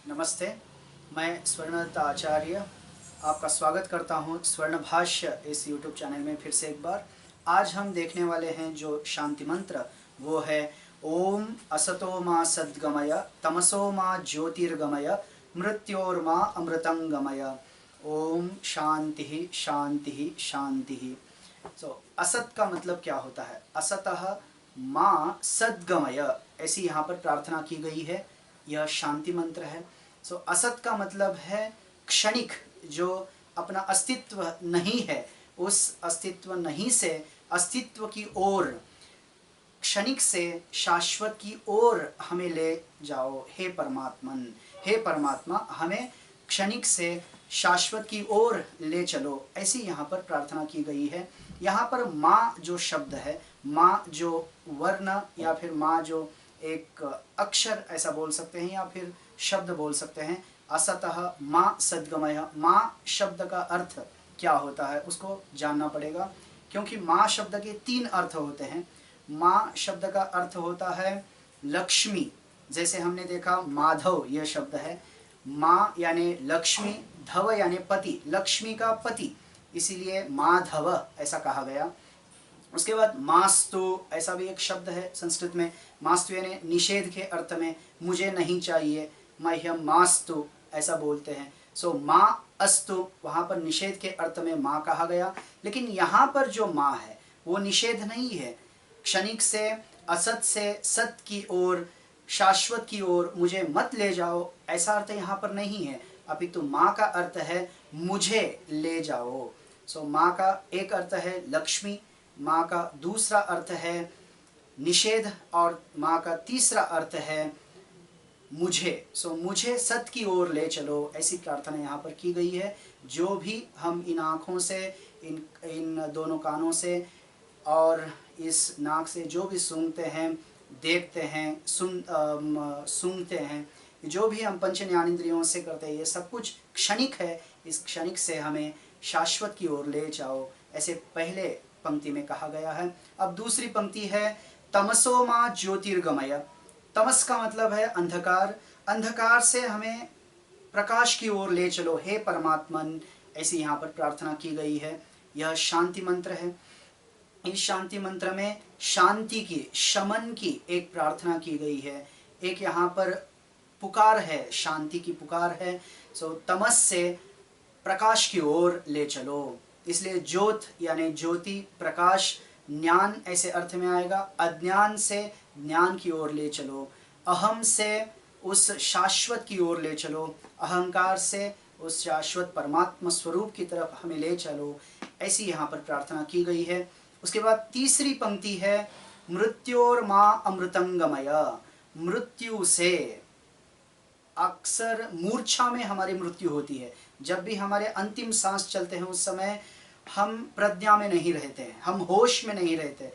नमस्ते, मैं स्वर्णदत्त आचार्य आपका स्वागत करता हूँ स्वर्ण भाष्य इस YouTube चैनल में फिर से एक बार। आज हम देखने वाले हैं जो शांति मंत्र वो है ओम असतो मा सद्गमय तमसो मा ज्योतिर्गमय मृत्योर्मा अमृतंगमय। ओम शांति शांति शांति। असत का मतलब क्या होता है? असतः माँ सद्गमय, ऐसी यहाँ पर प्रार्थना की गई है। यह शांति मंत्र है। असत का मतलब है क्षणिक, जो अपना अस्तित्व नहीं है, उस अस्तित्व नहीं से अस्तित्व की ओर, क्षणिक से शाश्वत की ओर हमें ले जाओ हे परमात्मन। हे परमात्मा, हमें क्षणिक से शाश्वत की ओर ले चलो, ऐसी यहाँ पर प्रार्थना की गई है। यहाँ पर माँ जो शब्द है, माँ जो वर्ण या फिर माँ जो एक अक्षर ऐसा बोल सकते हैं या फिर शब्द बोल सकते हैं, असतः माँ सद्गमय। माँ शब्द का अर्थ क्या होता है उसको जानना पड़ेगा, क्योंकि माँ शब्द के तीन अर्थ होते हैं। माँ शब्द का अर्थ होता है लक्ष्मी, जैसे हमने देखा माधव यह शब्द है। माँ यानी लक्ष्मी, धव यानी पति, लक्ष्मी का पति, इसीलिए माधव ऐसा कहा गया। उसके बाद मास्तु ऐसा भी एक शब्द है संस्कृत में। मास्तु यानी निषेध के अर्थ में, मुझे नहीं चाहिए, मह्यम मास्तु ऐसा बोलते हैं। माँ अस्तु, वहाँ पर निषेध के अर्थ में माँ कहा गया। लेकिन यहाँ पर जो माँ है वो निषेध नहीं है। क्षणिक से, असत से सत की ओर, शाश्वत की ओर मुझे मत ले जाओ, ऐसा अर्थ यहाँ पर नहीं है। अपितु माँ का अर्थ है मुझे ले जाओ। माँ का एक अर्थ है लक्ष्मी, माँ का दूसरा अर्थ है निषेध, और माँ का तीसरा अर्थ है मुझे। मुझे सत की ओर ले चलो, ऐसी प्रार्थना यहाँ पर की गई है। जो भी हम इन आँखों से, इन दोनों कानों से और इस नाक से जो भी सूंघते हैं, देखते हैं, सूंघते हैं, जो भी हम पंच ज्ञानेंद्रियों से करते हैं, ये सब कुछ क्षणिक है। इस क्षणिक से हमें शाश्वत की ओर ले जाओ, ऐसे पहले पंक्ति में कहा गया है। अब दूसरी पंक्ति है तमसो मा ज्योतिर्गमय। तमस का मतलब है अंधकार, अंधकार से हमें प्रकाश की ओर ले चलो हे परमात्मन, ऐसी यहाँ पर प्रार्थना की गई है। यह शांति मंत्र है। इस शांति मंत्र में शांति की, शमन की एक प्रार्थना की गई है। एक यहाँ पर पुकार है, शांति की पुकार है। तमस से प्रकाश की ओर ले चलो, इसलिए ज्योत यानी ज्योति, प्रकाश, ज्ञान ऐसे अर्थ में आएगा। अज्ञान से ज्ञान की ओर ले चलो, अहम से उस शाश्वत की ओर ले चलो, अहंकार से उस शाश्वत परमात्मा स्वरूप की तरफ हमें ले चलो, ऐसी यहाँ पर प्रार्थना की गई है। उसके बाद तीसरी पंक्ति है मृत्योर्मा अमृतंगमय। मृत्यु से, अक्सर मूर्छा में हमारी मृत्यु होती है। जब भी हमारे अंतिम सांस चलते हैं उस समय हम प्रज्ञा में नहीं रहते हैं, हम होश में नहीं रहते।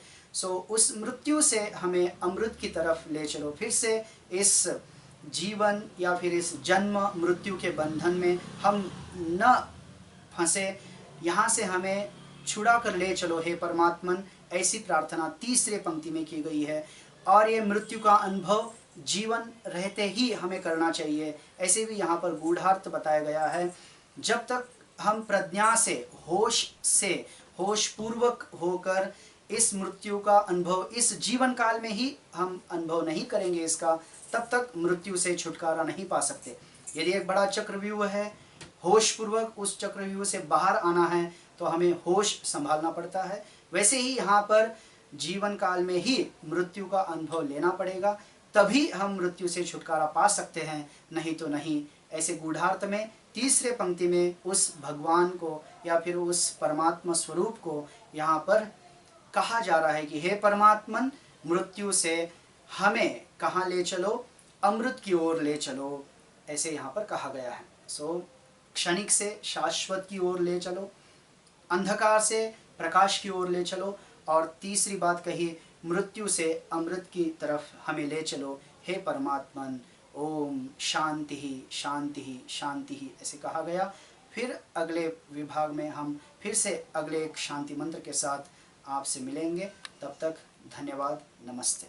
उस मृत्यु से हमें अमृत की तरफ ले चलो। फिर से इस जीवन या फिर इस जन्म मृत्यु के बंधन में हम न फंसे, यहाँ से हमें छुड़ा कर ले चलो हे परमात्मन, ऐसी प्रार्थना तीसरे पंक्ति में की गई है। और ये मृत्यु का अनुभव जीवन रहते ही हमें करना चाहिए, ऐसे भी यहाँ पर गूढ़ार्थ बताया गया है। जब तक हम प्रज्ञा से, होश पूर्वक होकर इस मृत्यु का अनुभव इस जीवन काल में ही हम अनुभव नहीं करेंगे इसका, तब तक मृत्यु से छुटकारा नहीं पा सकते। यदि एक बड़ा चक्रव्यूह है, होश पूर्वक उस चक्रव्यूह से बाहर आना है तो हमें होश संभालना पड़ता है। वैसे ही यहाँ पर जीवन काल में ही मृत्यु का अनुभव लेना पड़ेगा, तभी हम मृत्यु से छुटकारा पा सकते हैं, नहीं तो नहीं। ऐसे गूढ़ार्थ में तीसरे पंक्ति में उस भगवान को या फिर उस परमात्मा स्वरूप को यहाँ पर कहा जा रहा है कि हे परमात्मन, मृत्यु से हमें कहाँ ले चलो? अमृत की ओर ले चलो, ऐसे यहाँ पर कहा गया है। क्षणिक से शाश्वत की ओर ले चलो, अंधकार से प्रकाश की ओर ले चलो, और तीसरी बात कही मृत्यु से अमृत की तरफ हमें ले चलो हे परमात्मन। ओम शांति शांति शांति ऐसे कहा गया। फिर अगले विभाग में हम फिर से अगले एक शांति मंत्र के साथ आपसे मिलेंगे। तब तक धन्यवाद, नमस्ते।